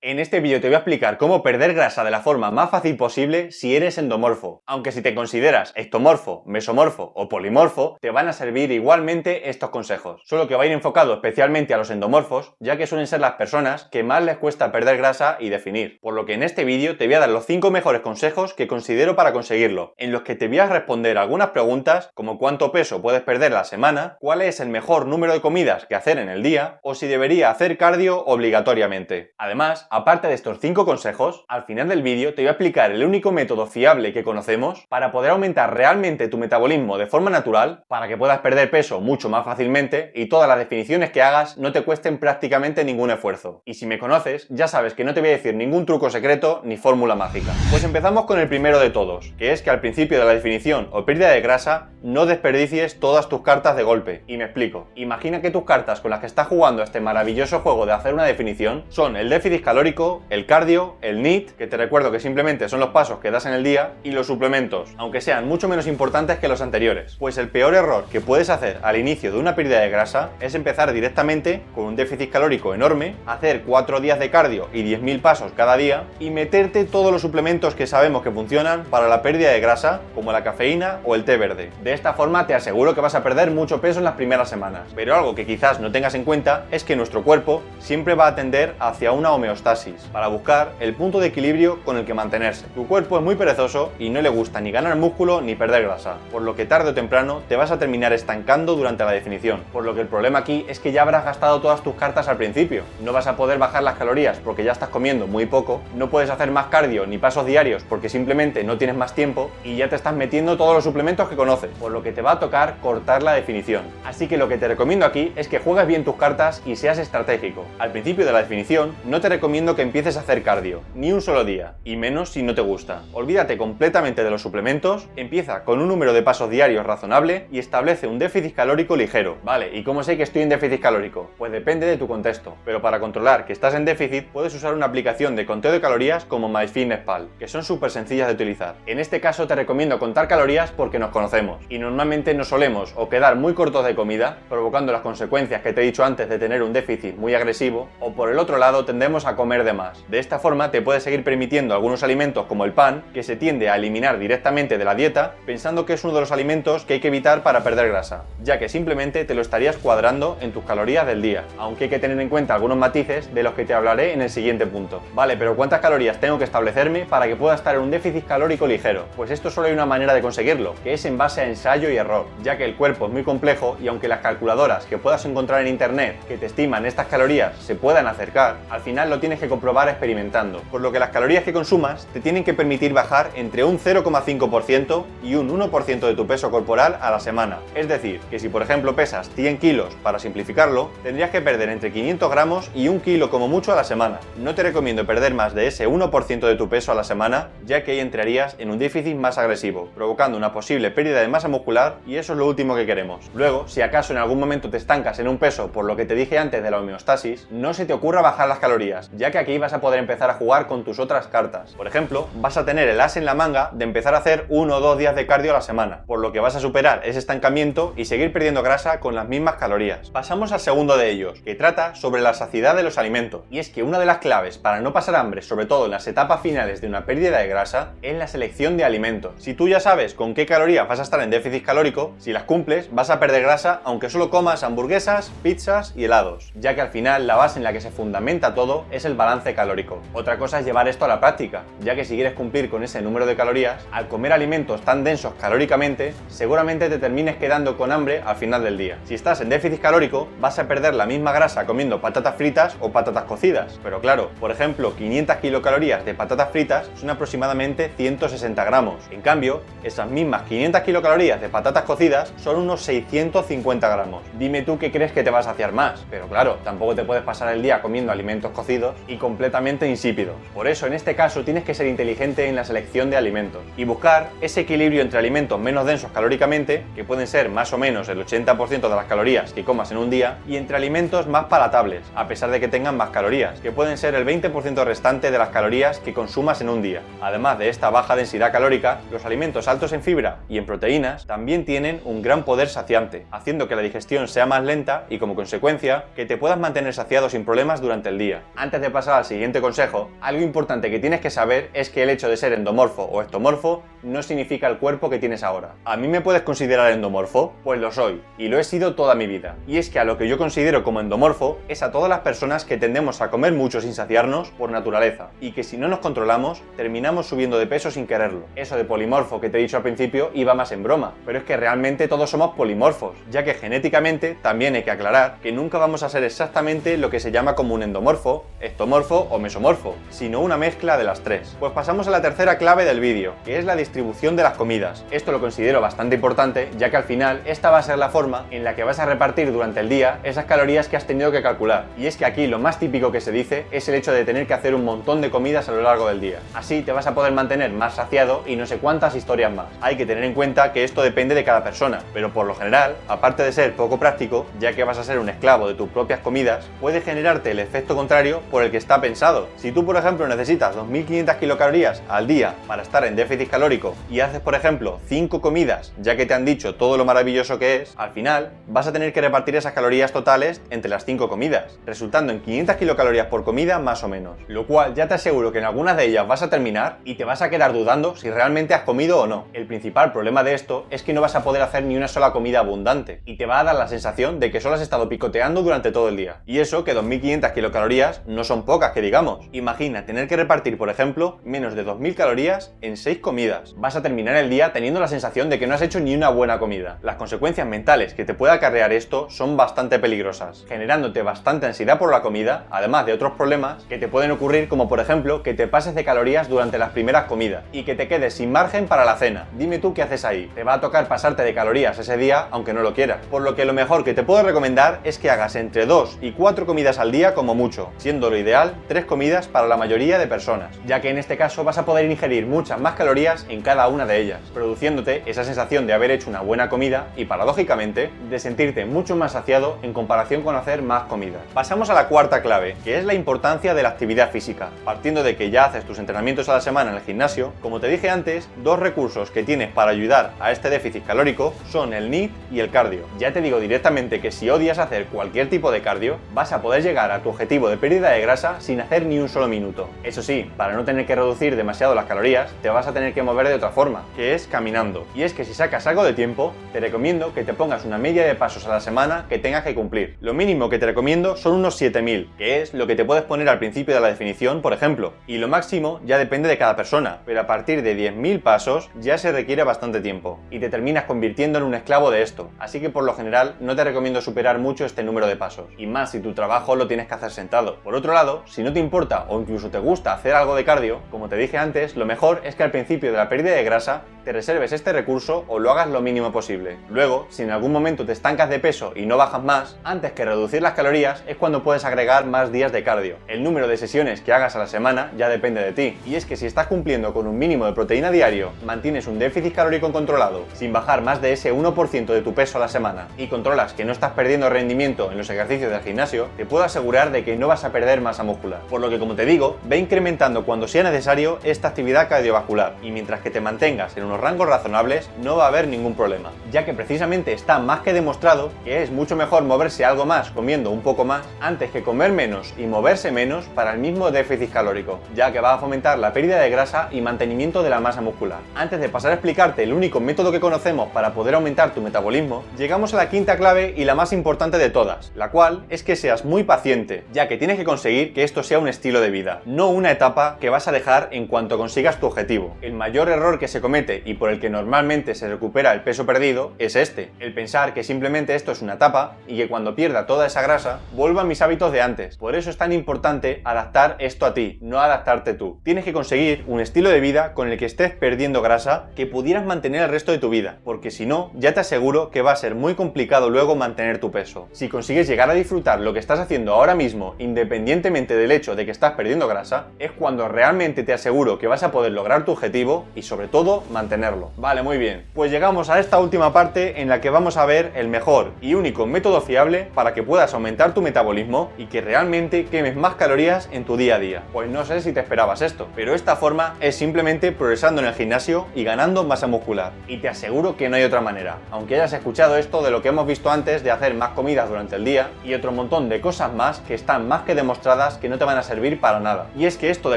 En este vídeo te voy a explicar cómo perder grasa de la forma más fácil posible si eres endomorfo. Aunque si te consideras ectomorfo, mesomorfo o polimorfo, te van a servir igualmente estos consejos. Solo que va a ir enfocado especialmente a los endomorfos, ya que suelen ser las personas que más les cuesta perder grasa y definir. Por lo que en este vídeo te voy a dar los 5 mejores consejos que considero para conseguirlo, en los que te voy a responder algunas preguntas como cuánto peso puedes perder a la semana, cuál es el mejor número de comidas que hacer en el día o si debería hacer cardio obligatoriamente. Además, aparte de estos 5 consejos, al final del vídeo te voy a explicar el único método fiable que conocemos para poder aumentar realmente tu metabolismo de forma natural, para que puedas perder peso mucho más fácilmente y todas las definiciones que hagas no te cuesten prácticamente ningún esfuerzo. Y si me conoces, ya sabes que no te voy a decir ningún truco secreto ni fórmula mágica. Pues empezamos con el primero de todos, que es que al principio de la definición o pérdida de grasa no desperdicies todas tus cartas de golpe. Y me explico. Imagina que tus cartas con las que estás jugando este maravilloso juego de hacer una definición son el déficit calórico, el cardio, el NEAT, que te recuerdo que simplemente son los pasos que das en el día, y los suplementos, aunque sean mucho menos importantes que los anteriores. Pues el peor error que puedes hacer al inicio de una pérdida de grasa es empezar directamente con un déficit calórico enorme, hacer 4 días de cardio y 10.000 pasos cada día y meterte todos los suplementos que sabemos que funcionan para la pérdida de grasa, como la cafeína o el té verde. De esta forma te aseguro que vas a perder mucho peso en las primeras semanas, pero algo que quizás no tengas en cuenta es que nuestro cuerpo siempre va a tender hacia una homeostasis, para buscar el punto de equilibrio con el que mantenerse. Tu cuerpo es muy perezoso y no le gusta ni ganar músculo ni perder grasa, por lo que tarde o temprano te vas a terminar estancando durante la definición, por lo que el problema aquí es que ya habrás gastado todas tus cartas al principio. No vas a poder bajar las calorías porque ya estás comiendo muy poco, no puedes hacer más cardio ni pasos diarios porque simplemente no tienes más tiempo y ya te estás metiendo todos los suplementos que conoces, por lo que te va a tocar cortar la definición. Así que lo que te recomiendo aquí es que juegues bien tus cartas y seas estratégico. Al principio de la definición no te recomiendo que empieces a hacer cardio, ni un solo día, y menos si no te gusta. Olvídate completamente de los suplementos, empieza con un número de pasos diarios razonable y establece un déficit calórico ligero. Vale, ¿y cómo sé que estoy en déficit calórico? Pues depende de tu contexto, pero para controlar que estás en déficit puedes usar una aplicación de conteo de calorías como MyFitnessPal, que son súper sencillas de utilizar. En este caso te recomiendo contar calorías porque nos conocemos, y normalmente nos solemos o quedar muy cortos de comida, provocando las consecuencias que te he dicho antes de tener un déficit muy agresivo, o por el otro lado tendemos a comer de más. De esta forma te puedes seguir permitiendo algunos alimentos como el pan, que se tiende a eliminar directamente de la dieta, pensando que es uno de los alimentos que hay que evitar para perder grasa, ya que simplemente te lo estarías cuadrando en tus calorías del día, aunque hay que tener en cuenta algunos matices de los que te hablaré en el siguiente punto. Vale, pero ¿cuántas calorías tengo que establecerme para que pueda estar en un déficit calórico ligero? Pues esto solo hay una manera de conseguirlo, que es en base a ensayo y error, ya que el cuerpo es muy complejo y aunque las calculadoras que puedas encontrar en internet que te estiman estas calorías se puedan acercar, al final lo tienes que comprobar experimentando, por lo que las calorías que consumas te tienen que permitir bajar entre un 0,5% y un 1% de tu peso corporal a la semana. Es decir, que si por ejemplo pesas 100 kilos, para simplificarlo, tendrías que perder entre 500 gramos y 1 kilo como mucho a la semana. No te recomiendo perder más de ese 1% de tu peso a la semana, ya que ahí entrarías en un déficit más agresivo, provocando una posible pérdida de masa muscular y eso es lo último que queremos. Luego, si acaso en algún momento te estancas en un peso por lo que te dije antes de la homeostasis, no se te ocurra bajar las calorías, ya que aquí vas a poder empezar a jugar con tus otras cartas. Por ejemplo, vas a tener el as en la manga de empezar a hacer 1 o 2 días de cardio a la semana, por lo que vas a superar ese estancamiento y seguir perdiendo grasa con las mismas calorías. Pasamos al segundo de ellos, que trata sobre la saciedad de los alimentos. Y es que una de las claves para no pasar hambre, sobre todo en las etapas finales de una pérdida de grasa, es la selección de alimentos. Si tú ya sabes con qué calorías vas a estar en déficit calórico, si las cumples, vas a perder grasa aunque solo comas hamburguesas, pizzas y helados, ya que al final la base en la que se fundamenta todo es el balance calórico. Otra cosa es llevar esto a la práctica, ya que si quieres cumplir con ese número de calorías, al comer alimentos tan densos calóricamente, seguramente te termines quedando con hambre al final del día. Si estás en déficit calórico, vas a perder la misma grasa comiendo patatas fritas o patatas cocidas, pero claro, por ejemplo, 500 kilocalorías de patatas fritas son aproximadamente 160 gramos. En cambio, esas mismas 500 kilocalorías de patatas cocidas son unos 650 gramos. Dime tú qué crees que te va a saciar más, pero claro, tampoco te puedes pasar el día comiendo alimentos cocidos y completamente insípidos. Por eso, en este caso, tienes que ser inteligente en la selección de alimentos y buscar ese equilibrio entre alimentos menos densos calóricamente, que pueden ser más o menos el 80% de las calorías que comas en un día, y entre alimentos más palatables, a pesar de que tengan más calorías, que pueden ser el 20% restante de las calorías que consumas en un día. Además de esta baja densidad calórica, los alimentos altos en fibra y en proteínas también tienen un gran poder saciante, haciendo que la digestión sea más lenta y como consecuencia que te puedas mantener saciado sin problemas durante el día. Antes de de pasar al siguiente consejo, algo importante que tienes que saber es que el hecho de ser endomorfo o ectomorfo no significa el cuerpo que tienes ahora. ¿A mí me puedes considerar endomorfo? Pues lo soy, y lo he sido toda mi vida. Y es que a lo que yo considero como endomorfo es a todas las personas que tendemos a comer mucho sin saciarnos por naturaleza, y que si no nos controlamos, terminamos subiendo de peso sin quererlo. Eso de polimorfo que te he dicho al principio iba más en broma, pero es que realmente todos somos polimorfos, ya que genéticamente también hay que aclarar que nunca vamos a ser exactamente lo que se llama como un endomorfo, ectomorfo o mesomorfo, sino una mezcla de las tres. Pues pasamos a la tercera clave del vídeo, que es la distribución de las comidas. Esto lo considero bastante importante, ya que al final esta va a ser la forma en la que vas a repartir durante el día esas calorías que has tenido que calcular. Y es que aquí lo más típico que se dice es el hecho de tener que hacer un montón de comidas a lo largo del día. Así te vas a poder mantener más saciado y no sé cuántas historias más. Hay que tener en cuenta que esto depende de cada persona, pero por lo general, aparte de ser poco práctico, ya que vas a ser un esclavo de tus propias comidas, puede generarte el efecto contrario por el que está pensado. Si tú, por ejemplo, necesitas 2500 kilocalorías al día para estar en déficit calórico y haces, por ejemplo, 5 comidas, ya que te han dicho todo lo maravilloso que es, al final vas a tener que repartir esas calorías totales entre las 5 comidas, resultando en 500 kilocalorías por comida más o menos, lo cual ya te aseguro que en algunas de ellas vas a terminar y te vas a quedar dudando si realmente has comido o no. El principal problema de esto es que no vas a poder hacer ni una sola comida abundante y te va a dar la sensación de que solo has estado picoteando durante todo el día. Y eso que 2500 kilocalorías no son pocas que digamos. Imagina tener que repartir, por ejemplo, menos de 2000 calorías en 6 comidas. Vas a terminar el día teniendo la sensación de que no has hecho ni una buena comida. Las consecuencias mentales que te puede acarrear esto son bastante peligrosas, generándote bastante ansiedad por la comida, además de otros problemas que te pueden ocurrir, como por ejemplo que te pases de calorías durante las primeras comidas y que te quedes sin margen para la cena. Dime tú qué haces ahí. Te va a tocar pasarte de calorías ese día aunque no lo quieras, por lo que lo mejor que te puedo recomendar es que hagas entre 2 y 4 comidas al día como mucho, siendo lo ideal 3 comidas para la mayoría de personas, ya que en este caso vas a poder ingerir muchas más calorías en cada una de ellas, produciéndote esa sensación de haber hecho una buena comida y paradójicamente de sentirte mucho más saciado en comparación con hacer más comidas. Pasamos a la cuarta clave, que es la importancia de la actividad física. Partiendo de que ya haces tus entrenamientos a la semana en el gimnasio, como te dije antes, dos recursos que tienes para ayudar a este déficit calórico son el NEAT y el cardio. Ya te digo directamente que si odias hacer cualquier tipo de cardio, vas a poder llegar a tu objetivo de pérdida de grasa sin hacer ni un solo minuto. Eso sí, para no tener que reducir demasiado las calorías, te vas a tener que mover de otra forma, que es caminando. Y es que si sacas algo de tiempo, te recomiendo que te pongas una media de pasos a la semana que tengas que cumplir. Lo mínimo que te recomiendo son unos 7000, que es lo que te puedes poner al principio de la definición, por ejemplo. Y lo máximo ya depende de cada persona, pero a partir de 10.000 pasos ya se requiere bastante tiempo. Y te terminas convirtiendo en un esclavo de esto. Así que por lo general no te recomiendo superar mucho este número de pasos. Y más si tu trabajo lo tienes que hacer sentado. Por otro lado, si no te importa o incluso te gusta hacer algo de cardio, como te dije antes, lo mejor es que al principio de la pérdida de grasa te reserves este recurso o lo hagas lo mínimo posible. Luego, si en algún momento te estancas de peso y no bajas más, antes que reducir las calorías es cuando puedes agregar más días de cardio. El número de sesiones que hagas a la semana ya depende de ti. Y es que si estás cumpliendo con un mínimo de proteína diario, mantienes un déficit calórico controlado, sin bajar más de ese 1% de tu peso a la semana, y controlas que no estás perdiendo rendimiento en los ejercicios del gimnasio, te puedo asegurar de que no vas a perder masa muscular. Por lo que, como te digo, ve incrementando cuando sea necesario esta actividad cardiovascular, y mientras que te mantengas en unos rangos razonables, no va a haber ningún problema, ya que precisamente está más que demostrado que es mucho mejor moverse algo más comiendo un poco más, antes que comer menos y moverse menos para el mismo déficit calórico, ya que va a fomentar la pérdida de grasa y mantenimiento de la masa muscular. Antes de pasar a explicarte el único método que conocemos para poder aumentar tu metabolismo, llegamos a la quinta clave y la más importante de todas, la cual es que seas muy paciente, ya que tienes que conseguir que esto sea un estilo de vida, no una etapa que vas a dejar en cuanto consigas tu objetivo. El mayor error que se comete y por el que normalmente se recupera el peso perdido es este, el pensar que simplemente esto es una etapa y que cuando pierda toda esa grasa vuelva a mis hábitos de antes. Por eso es tan importante adaptar esto a ti, no adaptarte tú. Tienes que conseguir un estilo de vida con el que estés perdiendo grasa que pudieras mantener el resto de tu vida, porque si no, ya te aseguro que va a ser muy complicado luego mantener tu peso. Si consigues llegar a disfrutar lo que estás haciendo ahora mismo, independientemente del hecho de que estás perdiendo grasa, es cuando realmente te aseguro que vas a poder lograr tu objetivo y sobre todo mantenerlo. Vale, muy bien. Pues llegamos a esta última parte en la que vamos a ver el mejor y único método fiable para que puedas aumentar tu metabolismo y que realmente quemes más calorías en tu día a día. Pues no sé si te esperabas esto, pero esta forma es simplemente progresando en el gimnasio y ganando masa muscular. Y te aseguro que no hay otra manera. Aunque hayas escuchado esto de lo que hemos visto antes de hacer más comidas durante el día y otro montón de cosas más que están más que demostradas pesadas que no te van a servir para nada. Y es que esto de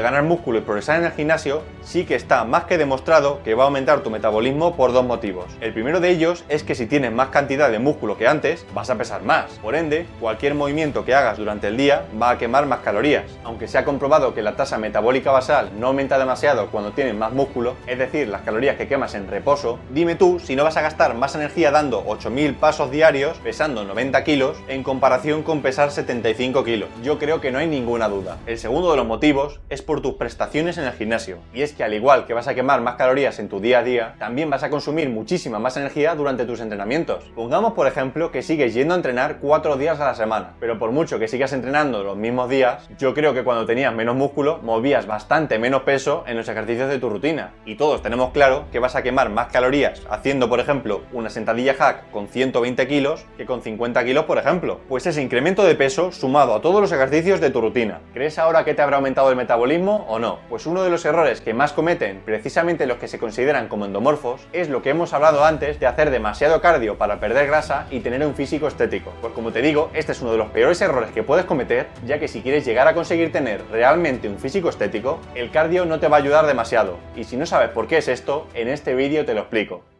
ganar músculo y progresar en el gimnasio sí que está más que demostrado que va a aumentar tu metabolismo por dos motivos. El primero de ellos es que si tienes más cantidad de músculo que antes, vas a pesar más. Por ende, cualquier movimiento que hagas durante el día va a quemar más calorías. Aunque se ha comprobado que la tasa metabólica basal no aumenta demasiado cuando tienes más músculo, es decir, las calorías que quemas en reposo, dime tú si no vas a gastar más energía dando 8000 pasos diarios pesando 90 kilos en comparación con pesar 75 kilos. Yo creo que no hay ninguna duda. El segundo de los motivos es por tus prestaciones en el gimnasio. Y es que al igual que vas a quemar más calorías en tu día a día, también vas a consumir muchísima más energía durante tus entrenamientos. Pongamos por ejemplo que sigues yendo a entrenar 4 días a la semana, pero por mucho que sigas entrenando los mismos días, yo creo que cuando tenías menos músculo movías bastante menos peso en los ejercicios de tu rutina. Y todos tenemos claro que vas a quemar más calorías haciendo por ejemplo una sentadilla hack con 120 kilos que con 50 kilos por ejemplo. Pues ese incremento de peso sumado a todos los ejercicios de tu rutina. ¿Crees ahora que te habrá aumentado el metabolismo o no? Pues uno de los errores que más cometen precisamente los que se consideran como endomorfos es lo que hemos hablado antes de hacer demasiado cardio para perder grasa y tener un físico estético. Pues como te digo, este es uno de los peores errores que puedes cometer, ya que si quieres llegar a conseguir tener realmente un físico estético, el cardio no te va a ayudar demasiado. Y si no sabes por qué es esto, en este vídeo te lo explico.